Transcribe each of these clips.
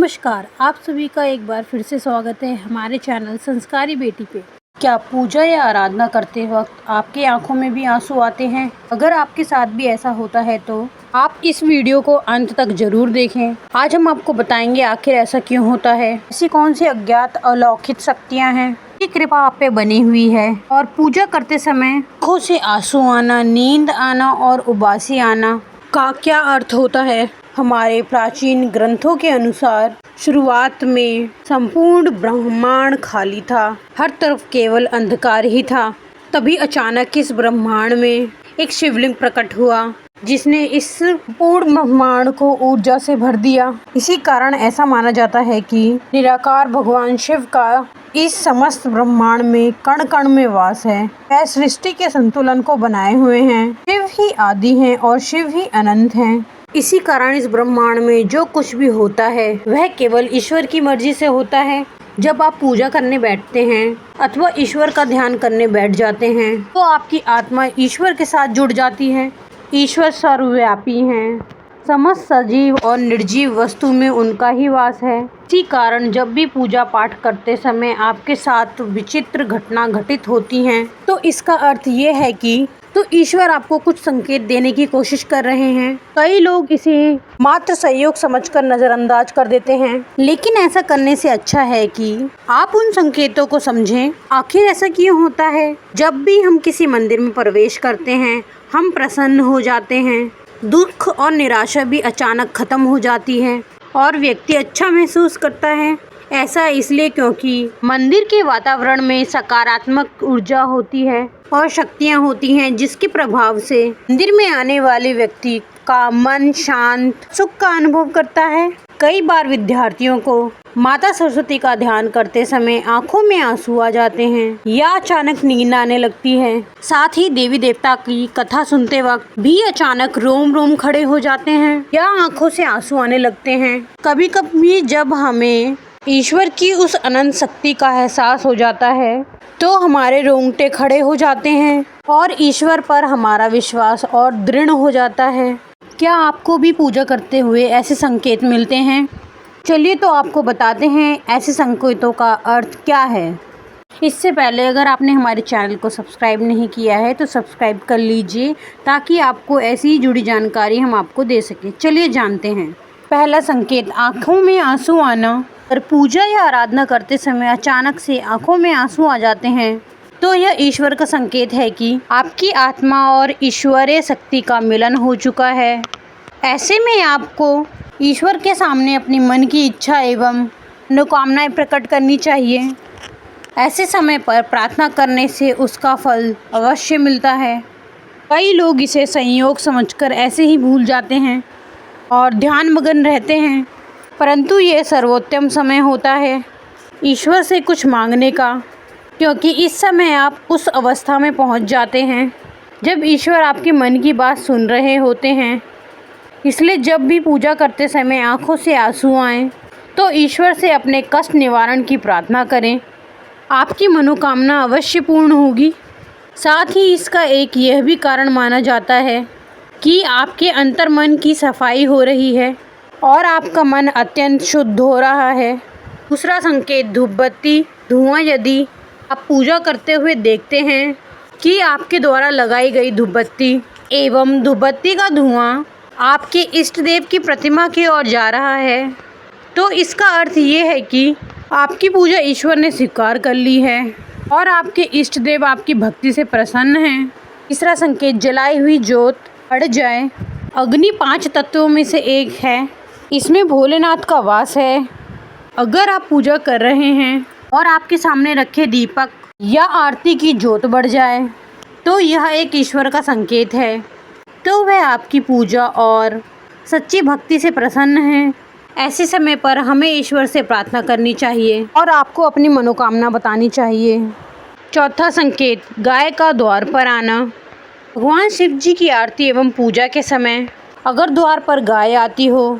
नमस्कार, आप सभी का एक बार फिर से स्वागत है हमारे चैनल संस्कारी बेटी पे। क्या पूजा या आराधना करते वक्त आपकी आंखों में भी आंसू आते हैं? अगर आपके साथ भी ऐसा होता है तो आप इस वीडियो को अंत तक जरूर देखें। आज हम आपको बताएंगे आखिर ऐसा क्यों होता है, ऐसी कौन सी अज्ञात अलौकिक शक्तियाँ हैं की कृपा आप पे बनी हुई है। और पूजा करते समय आंखों से आंसू आना, नींद आना और उबासी आना का क्या अर्थ होता है। हमारे प्राचीन ग्रंथों के अनुसार शुरुआत में संपूर्ण ब्रह्मांड खाली था, हर तरफ केवल अंधकार ही था। तभी अचानक इस ब्रह्मांड में एक शिवलिंग प्रकट हुआ जिसने इस पूर्ण ब्रह्मांड को ऊर्जा से भर दिया। इसी कारण ऐसा माना जाता है कि निराकार भगवान शिव का इस समस्त ब्रह्मांड में कण कण में वास है। वह सृष्टि के संतुलन को बनाए हुए हैं। शिव ही आदि हैं और शिव ही अनंत हैं। इसी कारण इस ब्रह्मांड में जो कुछ भी होता है वह केवल ईश्वर की मर्जी से होता है। जब आप पूजा करने बैठते हैं अथवा ईश्वर का ध्यान करने बैठ जाते हैं तो आपकी आत्मा ईश्वर के साथ जुड़ जाती है। ईश्वर सर्वव्यापी हैं, समस्त सजीव और निर्जीव वस्तु में उनका ही वास है। इसी कारण जब भी पूजा पाठ करते समय आपके साथ विचित्र घटना घटित होती हैं तो इसका अर्थ ये है कि ईश्वर आपको कुछ संकेत देने की कोशिश कर रहे हैं। कई लोग इसे मात्र सहयोग समझकर नजरअंदाज कर देते हैं, लेकिन ऐसा करने से अच्छा है कि आप उन संकेतों को समझें। आखिर ऐसा क्यों होता है? जब भी हम किसी मंदिर में प्रवेश करते हैं हम प्रसन्न हो जाते हैं, दुख और निराशा भी अचानक खत्म हो जाती है और व्यक्ति अच्छा महसूस करता है। ऐसा इसलिए क्योंकि मंदिर के वातावरण में सकारात्मक ऊर्जा होती है और शक्तियाँ होती हैं, जिसके प्रभाव से मंदिर में आने वाले व्यक्ति का मन शांत, सुख का अनुभव करता है। कई बार विद्यार्थियों को माता सरस्वती का ध्यान करते समय आंखों में आंसू आ जाते हैं या अचानक नींद आने लगती है। साथ ही देवी देवता की कथा सुनते वक्त भी अचानक रोम रोम खड़े हो जाते हैं या आंखों से आंसू आने लगते हैं। कभी कभी जब हमें ईश्वर की उस अनंत शक्ति का एहसास हो जाता है तो हमारे रोंगटे खड़े हो जाते हैं और ईश्वर पर हमारा विश्वास और दृढ़ हो जाता है। क्या आपको भी पूजा करते हुए ऐसे संकेत मिलते हैं? चलिए तो आपको बताते हैं ऐसे संकेतों का अर्थ क्या है। इससे पहले अगर आपने हमारे चैनल को सब्सक्राइब नहीं किया है तो सब्सक्राइब कर लीजिए ताकि आपको ऐसी ही जुड़ी जानकारी हम आपको दे सकें। चलिए जानते हैं। पहला संकेत, आँखों में आंसू आना। अगर पूजा या आराधना करते समय अचानक से आंखों में आंसू आ जाते हैं तो यह ईश्वर का संकेत है कि आपकी आत्मा और ईश्वरीय शक्ति का मिलन हो चुका है। ऐसे में आपको ईश्वर के सामने अपनी मन की इच्छा एवं मनोकामनाएं प्रकट करनी चाहिए। ऐसे समय पर प्रार्थना करने से उसका फल अवश्य मिलता है। कई लोग इसे संयोग समझकर ऐसे ही भूल जाते हैं और ध्यानमग्न रहते हैं, परंतु ये सर्वोत्तम समय होता है ईश्वर से कुछ मांगने का, क्योंकि इस समय आप उस अवस्था में पहुंच जाते हैं जब ईश्वर आपके मन की बात सुन रहे होते हैं। इसलिए जब भी पूजा करते समय आंखों से आंसू आएं तो ईश्वर से अपने कष्ट निवारण की प्रार्थना करें। आपकी मनोकामना अवश्य पूर्ण होगी। साथ ही इसका एक यह भी कारण माना जाता है कि आपके अंतर्मन की सफाई हो रही है और आपका मन अत्यंत शुद्ध हो रहा है। दूसरा संकेत, धूप बत्ती धुआं। यदि आप पूजा करते हुए देखते हैं कि आपके द्वारा लगाई गई धूप बत्ती एवं धूप बत्ती का धुआं आपके इष्ट देव की प्रतिमा की ओर जा रहा है तो इसका अर्थ ये है कि आपकी पूजा ईश्वर ने स्वीकार कर ली है और आपके इष्ट देव आपकी भक्ति से प्रसन्न हैं। तीसरा संकेत, जलाई हुई ज्योत बढ़ जाए। अग्नि 5 तत्वों में से एक है, इसमें भोलेनाथ का वास है। अगर आप पूजा कर रहे हैं और आपके सामने रखे दीपक या आरती की ज्योत बढ़ जाए तो यह एक ईश्वर का संकेत है, तो वह आपकी पूजा और सच्ची भक्ति से प्रसन्न है। ऐसे समय पर हमें ईश्वर से प्रार्थना करनी चाहिए और आपको अपनी मनोकामना बतानी चाहिए। चौथा संकेत, गाय का द्वार पर आना। भगवान शिव जी की आरती एवं पूजा के समय अगर द्वार पर गाय आती हो,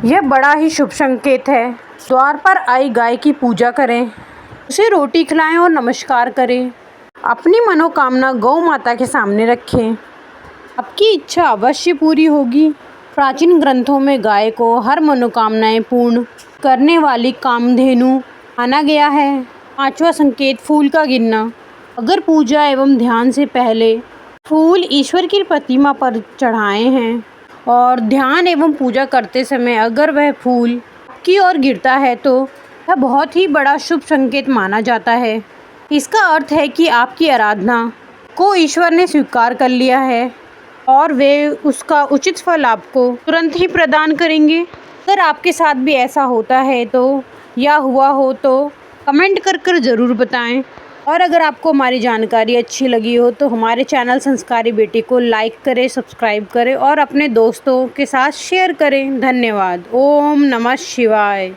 यह बड़ा ही शुभ संकेत है। द्वार पर आई गाय की पूजा करें, उसे रोटी खिलाएं और नमस्कार करें। अपनी मनोकामना गौ माता के सामने रखें, आपकी इच्छा अवश्य पूरी होगी। प्राचीन ग्रंथों में गाय को हर मनोकामनाएं पूर्ण करने वाली कामधेनु माना गया है। 5वां संकेत फूल का गिरना। अगर पूजा एवं ध्यान से पहले फूल ईश्वर की प्रतिमा पर चढ़ाए हैं और ध्यान एवं पूजा करते समय अगर वह फूल की ओर गिरता है तो यह बहुत ही बड़ा शुभ संकेत माना जाता है। इसका अर्थ है कि आपकी आराधना को ईश्वर ने स्वीकार कर लिया है और वे उसका उचित फल आपको तुरंत ही प्रदान करेंगे। अगर आपके साथ भी ऐसा होता है तो या हुआ हो तो कमेंट कर ज़रूर बताएं। और अगर आपको हमारी जानकारी अच्छी लगी हो तो हमारे चैनल संस्कारी बेटी को लाइक करें, सब्सक्राइब करें और अपने दोस्तों के साथ शेयर करें। धन्यवाद। ओम नमः शिवाय।